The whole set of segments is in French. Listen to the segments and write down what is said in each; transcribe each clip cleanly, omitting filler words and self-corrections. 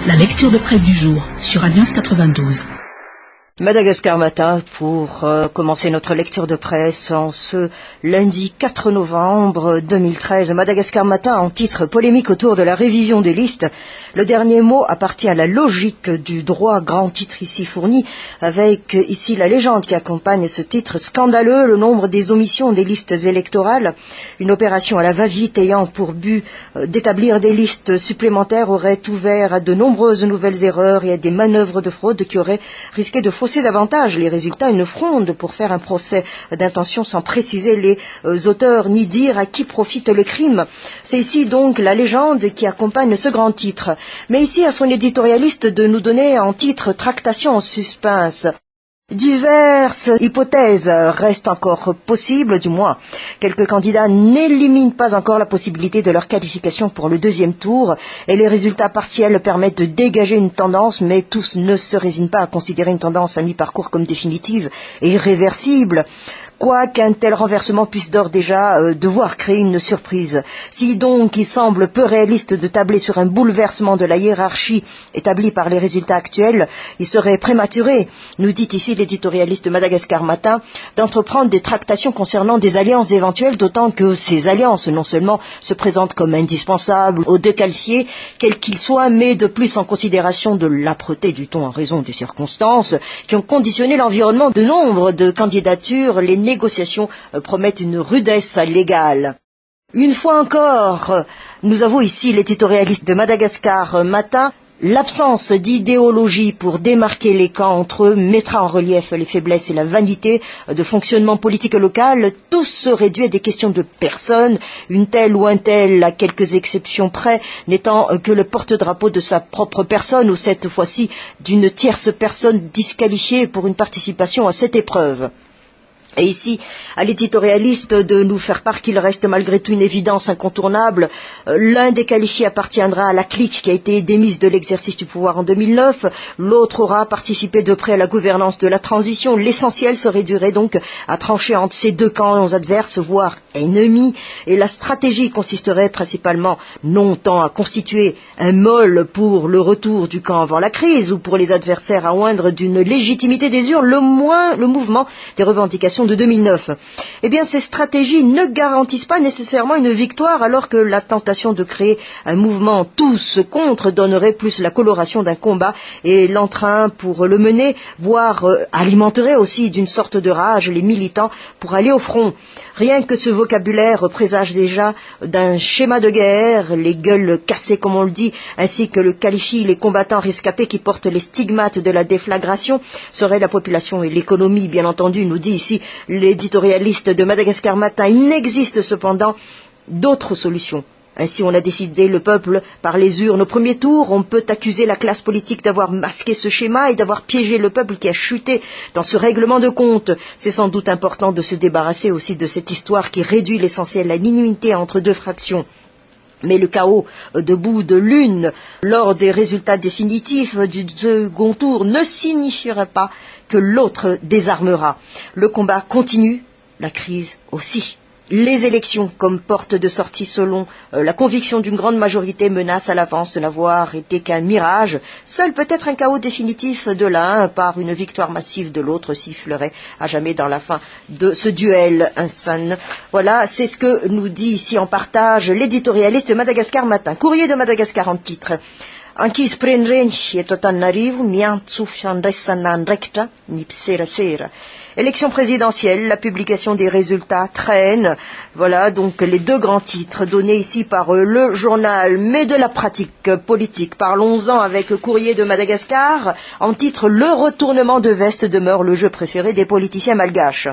La lecture de presse du jour sur Alliance 92. Madagascar Matin pour commencer notre lecture de presse en ce lundi 4 novembre 2013. Madagascar Matin en titre polémique autour de la révision des listes. Le dernier mot appartient à la logique du droit, grand titre ici fourni, avec ici la légende qui accompagne ce titre scandaleux, le nombre des omissions des listes électorales. Une opération à la va-vite ayant pour but d'établir des listes supplémentaires aurait ouvert à de nombreuses nouvelles erreurs et à des manœuvres de fraude qui auraient risqué de fausser davantage les résultats. Une fronde pour faire un procès d'intention sans préciser les auteurs ni dire à qui profite le crime. C'est ici donc la légende qui accompagne ce grand titre. Mais ici à son éditorialiste de nous donner en titre tractation en suspense. Diverses hypothèses restent encore possibles, du moins. Quelques candidats n'éliminent pas encore la possibilité de leur qualification pour le deuxième tour et les résultats partiels permettent de dégager une tendance, mais tous ne se résignent pas à considérer une tendance à mi-parcours comme définitive et irréversible. Quoiqu'un tel renversement puisse d'ores déjà devoir créer une surprise. Si donc il semble peu réaliste de tabler sur un bouleversement de la hiérarchie établie par les résultats actuels, il serait prématuré, nous dit ici l'éditorialiste de Madagascar Matin, d'entreprendre des tractations concernant des alliances éventuelles, d'autant que ces alliances non seulement se présentent comme indispensables aux deux qualifiés, quels qu'ils soient, mais de plus en considération de l'âpreté du ton en raison des circonstances qui ont conditionné l'environnement de nombre de candidatures, les négociations promettent une rudesse légale. Une fois encore, nous avons ici l'éditorialiste de Madagascar Matin, l'absence d'idéologie pour démarquer les camps entre eux mettra en relief les faiblesses et la vanité de fonctionnement politique local. Tout se réduit à des questions de personnes, une telle ou un tel, à quelques exceptions près, n'étant que le porte-drapeau de sa propre personne ou cette fois-ci d'une tierce personne disqualifiée pour une participation à cette épreuve. Et ici, à l'éditorialiste de nous faire part qu'il reste malgré tout une évidence incontournable. L'un des qualifiés appartiendra à la clique qui a été démise de l'exercice du pouvoir en 2009. L'autre aura participé de près à la gouvernance de la transition. L'essentiel se réduirait donc à trancher entre ces deux camps adverses, voire ennemis. Et la stratégie consisterait principalement non tant à constituer un môle pour le retour du camp avant la crise ou pour les adversaires à oindre d'une légitimité des urnes, le mouvement des revendications de 2009. Eh bien, ces stratégies ne garantissent pas nécessairement une victoire, alors que la tentation de créer un mouvement tous contre donnerait plus la coloration d'un combat et l'entrain pour le mener, voire alimenterait aussi d'une sorte de rage les militants pour aller au front. Rien que ce vocabulaire présage déjà d'un schéma de guerre, les gueules cassées comme on le dit, ainsi que le qualifient les combattants rescapés qui portent les stigmates de la déflagration, serait la population et l'économie, bien entendu, nous dit ici l'éditorialiste de Madagascar Matin. Il n'existe cependant d'autres solutions. Ainsi, on a décidé le peuple par les urnes au premier tour. On peut accuser la classe politique d'avoir masqué ce schéma et d'avoir piégé le peuple qui a chuté dans ce règlement de compte. C'est sans doute important de se débarrasser aussi de cette histoire qui réduit l'essentiel à l'inimité entre deux fractions. Mais le chaos debout de l'une lors des résultats définitifs du second tour ne signifiera pas que l'autre désarmera. Le combat continue, la crise aussi. Les élections comme porte de sortie selon la conviction d'une grande majorité menacent à l'avance de n'avoir été qu'un mirage. Seul peut-être un chaos définitif de l'un par une victoire massive de l'autre sifflerait à jamais dans la fin de ce duel insane. Voilà, c'est ce que nous dit ici en partage l'éditorialiste de Madagascar Matin. Courrier de Madagascar en titre. Ankizy mpirenireny eto Antananarivo miantso fiandraisana andraikitra ny mpiserasera. Élection présidentielle, la publication des résultats traîne. Voilà donc les deux grands titres donnés ici par le journal, mais de la pratique politique. Parlons-en avec Courrier de Madagascar. En titre, le retournement de veste demeure le jeu préféré des politiciens malgaches.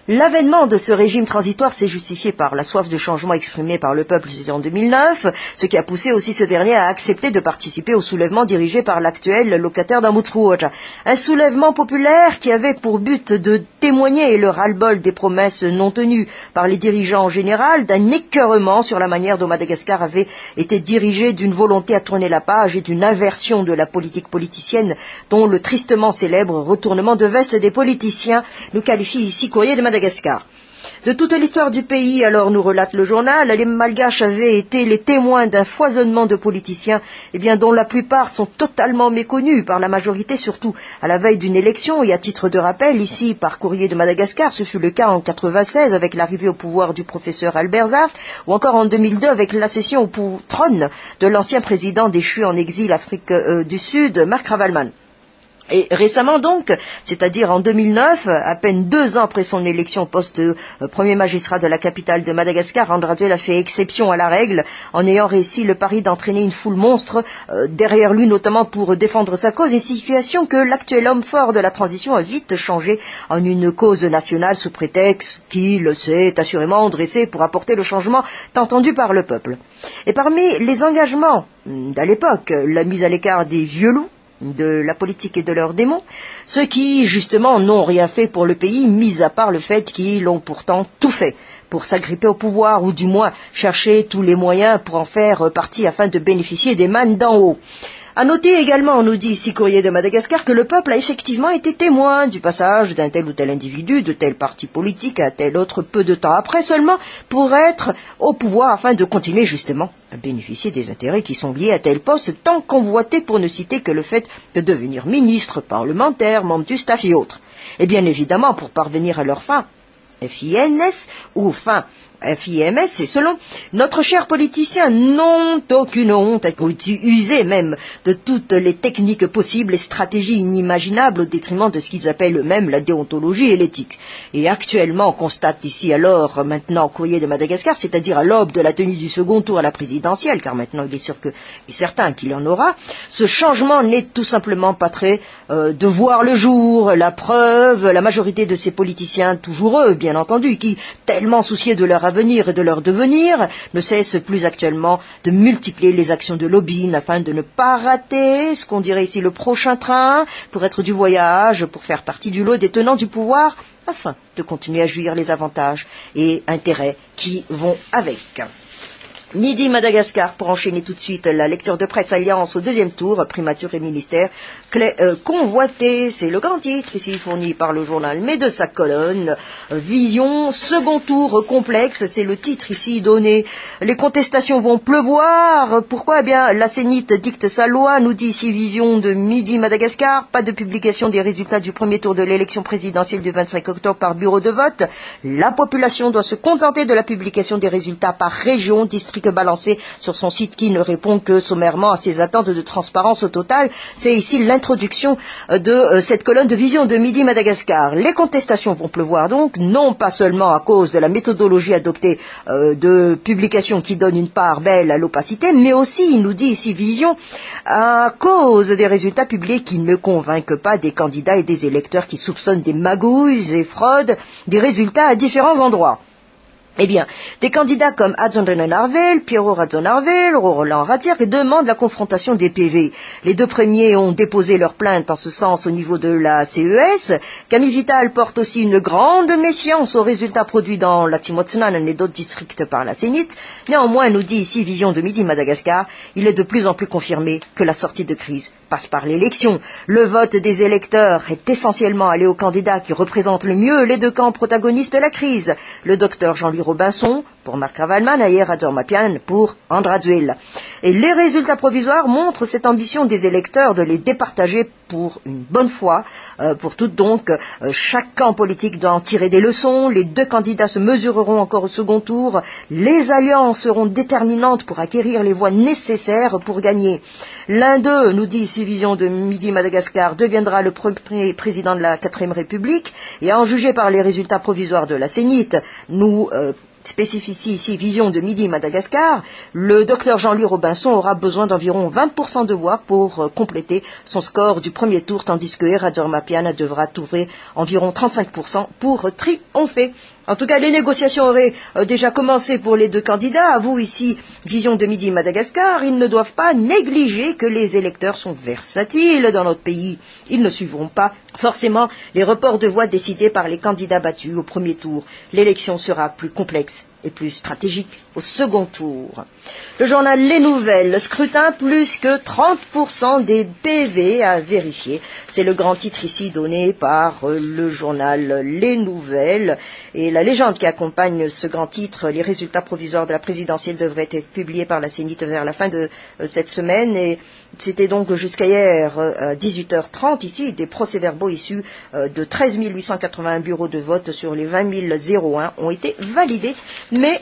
L'avènement de ce régime transitoire s'est justifié par la soif de changement exprimée par le peuple en 2009, ce qui a poussé aussi ce dernier à accepter de participer au soulèvement dirigé par l'actuel locataire d'Amutruoja. Un soulèvement populaire qui avait pour but de témoigner le ras-le-bol des promesses non tenues par les dirigeants en général, d'un écœurement sur la manière dont Madagascar avait été dirigé, d'une volonté à tourner la page et d'une inversion de la politique politicienne dont le tristement célèbre retournement de veste des politiciens nous qualifie ici Courrier de Madagascar. De toute l'histoire du pays, alors nous relate le journal, les Malgaches avaient été les témoins d'un foisonnement de politiciens, dont la plupart sont totalement méconnus par la majorité, surtout à la veille d'une élection. Et à titre de rappel, ici, par Courrier de Madagascar, ce fut le cas en 96 avec l'arrivée au pouvoir du professeur Albert Zaf, ou encore en 2002 avec l'accession au trône de l'ancien président déchu en exil Afrique du Sud, Marc Ravalman. Et récemment donc, c'est-à-dire en 2009, à peine 2 ans après son élection poste premier magistrat de la capitale de Madagascar, Andrade a fait exception à la règle en ayant réussi le pari d'entraîner une foule monstre derrière lui, notamment pour défendre sa cause, une situation que l'actuel homme fort de la transition a vite changé en une cause nationale sous prétexte qu'il s'est assurément dressé pour apporter le changement tant attendu par le peuple. Et parmi les engagements d'à l'époque, la mise à l'écart des vieux loups, de la politique et de leurs démons, ceux qui, justement, n'ont rien fait pour le pays, mis à part le fait qu'ils ont pourtant tout fait pour s'agripper au pouvoir, ou du moins chercher tous les moyens pour en faire partie afin de bénéficier des mannes d'en haut. À noter également, nous dit ici Courrier de Madagascar, que le peuple a effectivement été témoin du passage d'un tel ou tel individu, de tel parti politique à tel autre peu de temps après seulement, pour être au pouvoir afin de continuer justement à bénéficier des intérêts qui sont liés à tel poste tant convoité, pour ne citer que le fait de devenir ministre, parlementaire, membre du staff et autres. Et bien évidemment, pour parvenir à leur fin, FINS ou fin FIMS, c'est selon notre cher politicien, n'ont aucune honte à user même de toutes les techniques possibles et stratégies inimaginables au détriment de ce qu'ils appellent eux-mêmes la déontologie et l'éthique. Et actuellement, on constate ici alors, maintenant, Courrier de Madagascar, c'est-à-dire à l'aube de la tenue du second tour à la présidentielle, car maintenant il est sûr que, et certain qu'il y en aura, ce changement n'est tout simplement pas très de voir le jour. La preuve, la majorité de ces politiciens, toujours eux, bien entendu, qui, tellement souciés de leur avenir et de leur devenir, ne cessent plus actuellement de multiplier les actions de lobbying afin de ne pas rater ce qu'on dirait ici le prochain train, pour être du voyage, pour faire partie du lot des tenants du pouvoir, afin de continuer à jouir les avantages et intérêts qui vont avec. Midi Madagascar, pour enchaîner tout de suite la lecture de presse Alliance au deuxième tour, primature et ministère, clé convoitée, c'est le grand titre ici fourni par le journal, mais de sa colonne, vision, second tour complexe, c'est le titre ici donné. Les contestations vont pleuvoir, pourquoi? Eh bien, la Sénite dicte sa loi, nous dit ici vision de Midi Madagascar, pas de publication des résultats du premier tour de l'élection présidentielle du 25 octobre par bureau de vote, la population doit se contenter de la publication des résultats par région, district balancé sur son site qui ne répond que sommairement à ses attentes de transparence au total. C'est ici l'introduction de cette colonne de vision de Midi Madagascar. Les contestations vont pleuvoir donc, non pas seulement à cause de la méthodologie adoptée de publication qui donne une part belle à l'opacité, mais aussi, il nous dit ici vision, à cause des résultats publiés qui ne convainquent pas des candidats et des électeurs qui soupçonnent des magouilles et fraudes des résultats à différents endroits. Eh bien, des candidats comme Adjondren Arvel, Pierrot Radzon Arvel, Roland Ratier demandent la confrontation des PV. Les deux premiers ont déposé leur plainte en ce sens au niveau de la CES. Camille Vital porte aussi une grande méfiance aux résultats produits dans la Timotsnan et d'autres districts par la Sénite. Néanmoins, nous dit ici Vision de Midi Madagascar, il est de plus en plus confirmé que la sortie de crise passe par l'élection. Le vote des électeurs est essentiellement allé aux candidats qui représentent le mieux les deux camps protagonistes de la crise. Le docteur Jean-Louis Robinson pour Marc Ravalman, Ayer Adjormapian pour Andraduel. Et les résultats provisoires montrent cette ambition des électeurs de les départager pour une bonne fois, pour toutes donc. Chaque camp politique doit en tirer des leçons, les deux candidats se mesureront encore au second tour, les alliances seront déterminantes pour acquérir les voix nécessaires pour gagner. L'un d'eux, nous dit ici Vision de Midi Madagascar, deviendra le premier président de la 4e République, et à en juger par les résultats provisoires de la Sénite, nous spécifie ici Vision de Midi Madagascar, le docteur Jean-Louis Robinson aura besoin d'environ 20% de voix pour compléter son score du premier tour, tandis que Adjormapian devra trouver environ 35% pour triompher. En tout cas, les négociations auraient déjà commencé pour les deux candidats. À vous ici, Vision de Midi Madagascar, ils ne doivent pas négliger que les électeurs sont versatiles dans notre pays. Ils ne suivront pas forcément les reports de voix décidés par les candidats battus au premier tour. L'élection sera plus complexe et plus stratégique au second tour. Le journal Les Nouvelles, le scrutin plus que 30% des PV à vérifier. C'est le grand titre ici donné par le journal Les Nouvelles. Et la légende qui accompagne ce grand titre, les résultats provisoires de la présidentielle devraient être publiés par la CENIT vers la fin de cette semaine. Et c'était donc jusqu'à hier, à 18h30 ici, des procès-verbaux issus de 13 881 bureaux de vote sur les 20 001 ont été validés. Mais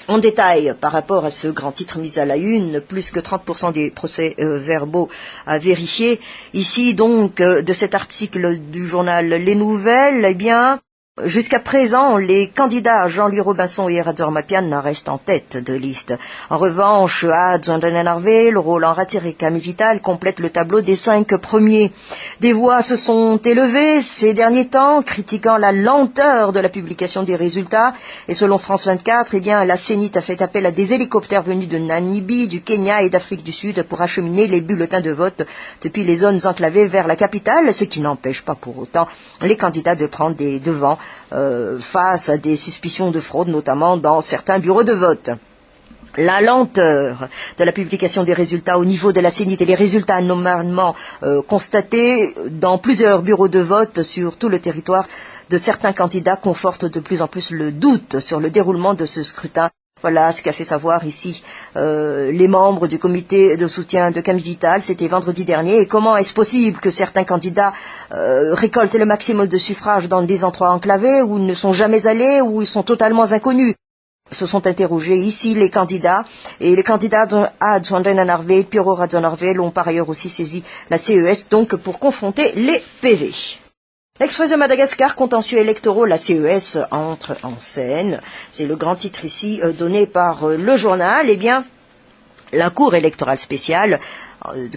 en détail, par rapport à ce grand titre mis à la une, plus que 30% des procès-verbaux à vérifier. Ici, donc, de cet article du journal Les Nouvelles, eh bien, jusqu'à présent, les candidats Jean-Louis Robinson et Razor Mapian restent en tête de liste. En revanche, Ad Zondenarve, Roland Ratir et Camille Vital complètent le tableau des 5 premiers. Des voix se sont élevées ces derniers temps, critiquant la lenteur de la publication des résultats. Et selon France 24, eh bien, la CENIT a fait appel à des hélicoptères venus de Namibie, du Kenya et d'Afrique du Sud pour acheminer les bulletins de vote depuis les zones enclavées vers la capitale, ce qui n'empêche pas pour autant les candidats de prendre des devants face à des suspicions de fraude, notamment dans certains bureaux de vote. La lenteur de la publication des résultats au niveau de la CENIT et les résultats anormalement constatés dans plusieurs bureaux de vote sur tout le territoire de certains candidats confortent de plus en plus le doute sur le déroulement de ce scrutin. Voilà ce qu'a fait savoir ici les membres du comité de soutien de Camille Vital, c'était vendredi dernier. Et comment est-ce possible que certains candidats récoltent le maximum de suffrages dans des endroits enclavés où ils ne sont jamais allés, où ils sont totalement inconnus? Se sont interrogés ici les candidats, et les candidats Ad Zondenarve et Piero Razonarve ont par ailleurs aussi saisi la CES donc pour confronter les PV. L'Express de Madagascar, contentieux électoraux, la CES entre en scène. C'est le grand titre ici donné par le journal. Eh bien, la Cour électorale spéciale,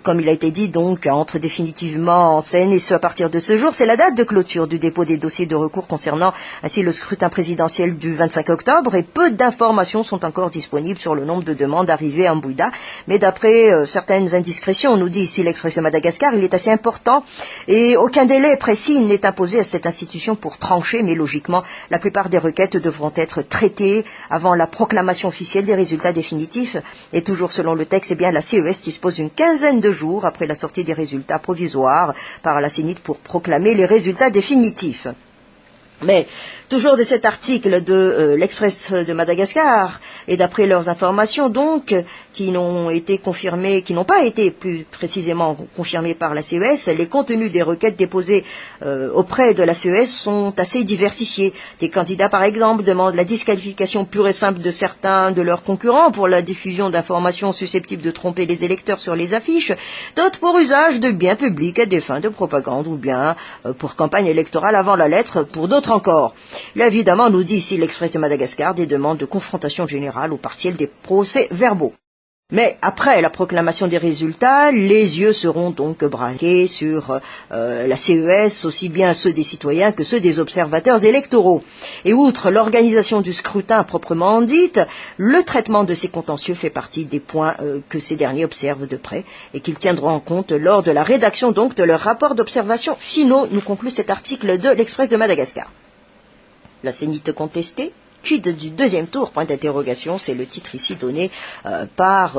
comme il a été dit, donc, entre définitivement en scène, et ce à partir de ce jour. C'est la date de clôture du dépôt des dossiers de recours concernant ainsi le scrutin présidentiel du 25 octobre, et peu d'informations sont encore disponibles sur le nombre de demandes arrivées à Mbouida. Mais d'après certaines indiscrétions, nous dit ici l'Express de Madagascar, il est assez important, et aucun délai précis n'est imposé à cette institution pour trancher, mais logiquement, la plupart des requêtes devront être traitées avant la proclamation officielle des résultats définitifs. Et toujours selon le texte, eh bien, la CES dispose d'une quinzaine de jours après la sortie des résultats provisoires par la CENIT pour proclamer les résultats définitifs. Mais toujours de cet article de l'Express de Madagascar, et d'après leurs informations donc, qui n'ont pas été plus précisément confirmées par la CES, les contenus des requêtes déposées auprès de la CES sont assez diversifiés. Des candidats par exemple demandent la disqualification pure et simple de certains de leurs concurrents pour la diffusion d'informations susceptibles de tromper les électeurs sur les affiches, d'autres pour usage de biens publics à des fins de propagande ou bien pour campagne électorale avant la lettre, pour d'autres encore. Il y a évidemment, nous dit ici l'Express de Madagascar, des demandes de confrontation générale ou partielle des procès-verbaux. Mais après la proclamation des résultats, les yeux seront donc braqués sur la CES, aussi bien ceux des citoyens que ceux des observateurs électoraux. Et outre l'organisation du scrutin proprement dite, le traitement de ces contentieux fait partie des points que ces derniers observent de près et qu'ils tiendront en compte lors de la rédaction donc de leurs rapports d'observation finaux, nous conclut cet article de l'Express de Madagascar. La CENIT contestée, quid du deuxième tour, point d'interrogation, c'est le titre ici donné par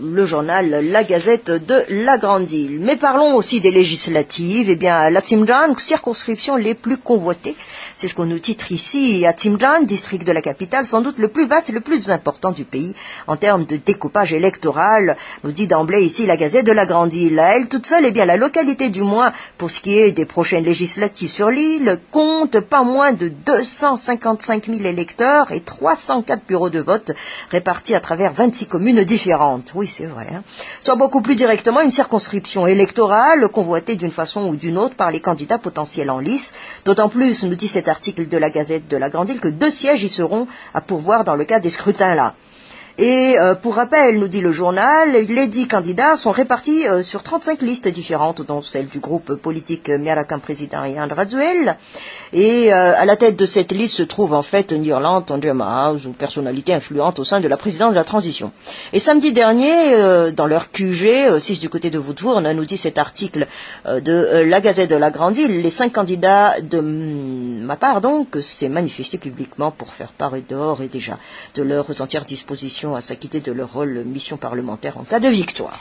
le journal La Gazette de la Grande Île. Mais parlons aussi des législatives. Eh bien, la Tsimdran, circonscription les plus convoitées, c'est ce qu'on nous titre ici. À Tsimdran, district de la capitale, sans doute le plus vaste et le plus important du pays en termes de découpage électoral, nous dit d'emblée ici la Gazette de la Grande Île. À elle toute seule, eh bien, la localité du moins, pour ce qui est des prochaines législatives sur l'île, compte pas moins de 255 000 électeurs et 304 bureaux de vote répartis à travers 26 communes différentes. Oui, c'est vrai. Soit beaucoup plus directement une circonscription électorale convoitée d'une façon ou d'une autre par les candidats potentiels en lice. D'autant plus, nous dit cet article de la Gazette de la Grande Île, que 2 sièges y seront à pourvoir dans le cas des scrutins-là. Et pour rappel, nous dit le journal, les 10 candidats sont répartis sur 35 listes différentes, dont celle du groupe politique Miarakan Président Ian Razuel. Et à la tête de cette liste se trouve en fait Nirland Tondjemaas, ou personnalité influente au sein de la présidence de la transition. Et samedi dernier, dans leur QG, 6 du côté de Voutvourne, nous dit cet article de la Gazette de la Grande Île, les 5 candidats de ma part donc s'est manifesté publiquement pour faire part d'or et déjà de leurs entières dispositions à s'acquitter de leur rôle mission parlementaire en cas de victoire.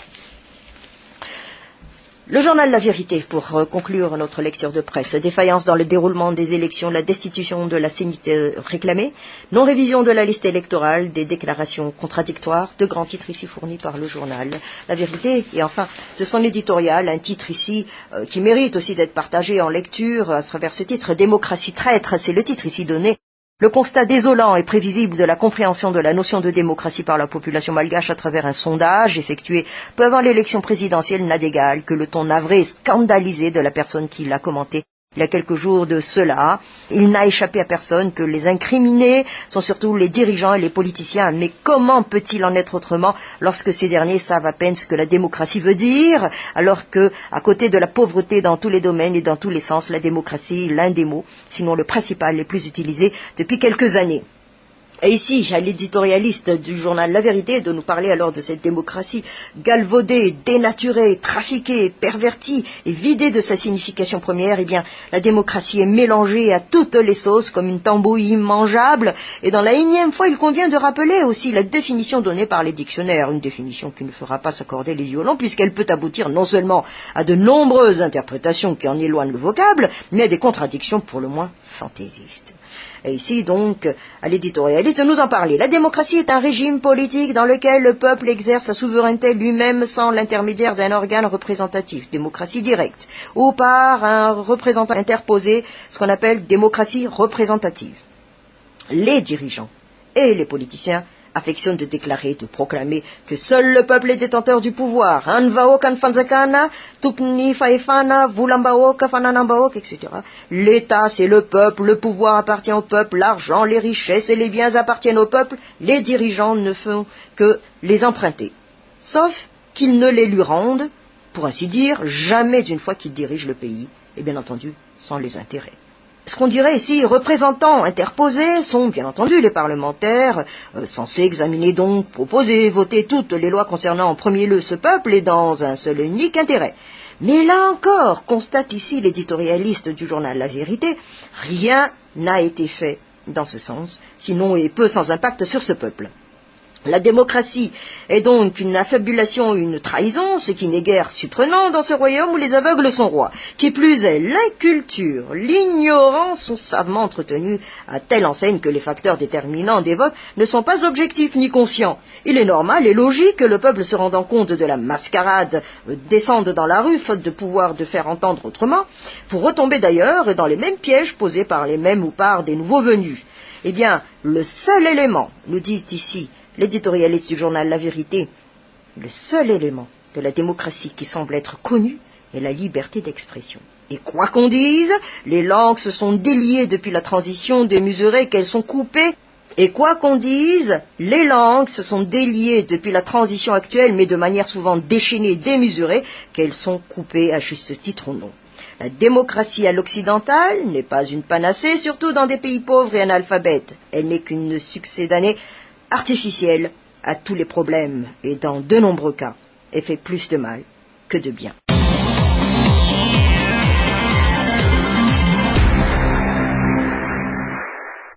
Le journal La Vérité, pour conclure notre lecture de presse. Défaillance dans le déroulement des élections, la destitution de la CENIT réclamée, non-révision de la liste électorale, des déclarations contradictoires, de grands titres ici fournis par le journal La Vérité, et enfin de son éditorial, un titre ici qui mérite aussi d'être partagé en lecture à travers ce titre, Démocratie traître, c'est le titre ici donné. Le constat désolant et prévisible de la compréhension de la notion de démocratie par la population malgache à travers un sondage effectué peu avant l'élection présidentielle n'a d'égal que le ton navré et scandalisé de la personne qui l'a commenté il y a quelques jours de cela. Il n'a échappé à personne que les incriminés sont surtout les dirigeants et les politiciens. Mais comment peut-il en être autrement lorsque ces derniers savent à peine ce que la démocratie veut dire, alors que, à côté de la pauvreté dans tous les domaines et dans tous les sens, la démocratie est l'un des mots, sinon le principal, les plus utilisés depuis quelques années. Et ici, à l'éditorialiste du journal La Vérité de nous parler alors de cette démocratie galvaudée, dénaturée, trafiquée, pervertie et vidée de sa signification première. Eh bien, la démocratie est mélangée à toutes les sauces comme une tambouille immangeable. Et dans la énième fois, il convient de rappeler aussi la définition donnée par les dictionnaires, une définition qui ne fera pas s'accorder les violons puisqu'elle peut aboutir non seulement à de nombreuses interprétations qui en éloignent le vocable, mais à des contradictions pour le moins fantaisistes. Et ici, donc, à l'éditorialiste de nous en parler. La démocratie est un régime politique dans lequel le peuple exerce sa souveraineté lui-même sans l'intermédiaire d'un organe représentatif, démocratie directe, ou par un représentant interposé, ce qu'on appelle démocratie représentative. Les dirigeants et les politiciens affectionnent de déclarer, de proclamer que seul le peuple est détenteur du pouvoir. Etc. L'État, c'est le peuple, le pouvoir appartient au peuple, l'argent, les richesses et les biens appartiennent au peuple. Les dirigeants ne font que les emprunter. Sauf qu'ils ne les lui rendent, pour ainsi dire, jamais d'une fois qu'ils dirigent le pays, et bien entendu, sans les intérêts. Ce qu'on dirait ici, représentants interposés sont bien entendu les parlementaires, censés examiner donc, proposer, voter toutes les lois concernant en premier lieu ce peuple et dans un seul et unique intérêt. Mais là encore, constate ici l'éditorialiste du journal La Vérité, rien n'a été fait dans ce sens, sinon et peu sans impact sur ce peuple. La démocratie est donc une affabulation, une trahison, ce qui n'est guère surprenant dans ce royaume où les aveugles sont rois. Qui plus est, l'inculture, l'ignorance sont savamment entretenus à telle enseigne que les facteurs déterminants des votes ne sont pas objectifs ni conscients. Il est normal et logique que le peuple se rendant compte de la mascarade descende dans la rue, faute de pouvoir de faire entendre autrement, pour retomber d'ailleurs dans les mêmes pièges posés par les mêmes ou par des nouveaux venus. Eh bien, le seul élément, nous dit ici l'éditorialiste du journal La Vérité, le seul élément de la démocratie qui semble être connu est la liberté d'expression. Et quoi qu'on dise, les langues se sont déliées depuis la transition, démesurées qu'elles sont coupées. Et quoi qu'on dise, les langues se sont déliées depuis la transition actuelle, mais de manière souvent déchaînée, démesurée, qu'elles sont coupées à juste titre ou non. La démocratie à l'occidental n'est pas une panacée, surtout dans des pays pauvres et analphabètes. Elle n'est qu'une succédanée artificielle à tous les problèmes et dans de nombreux cas, elle fait plus de mal que de bien.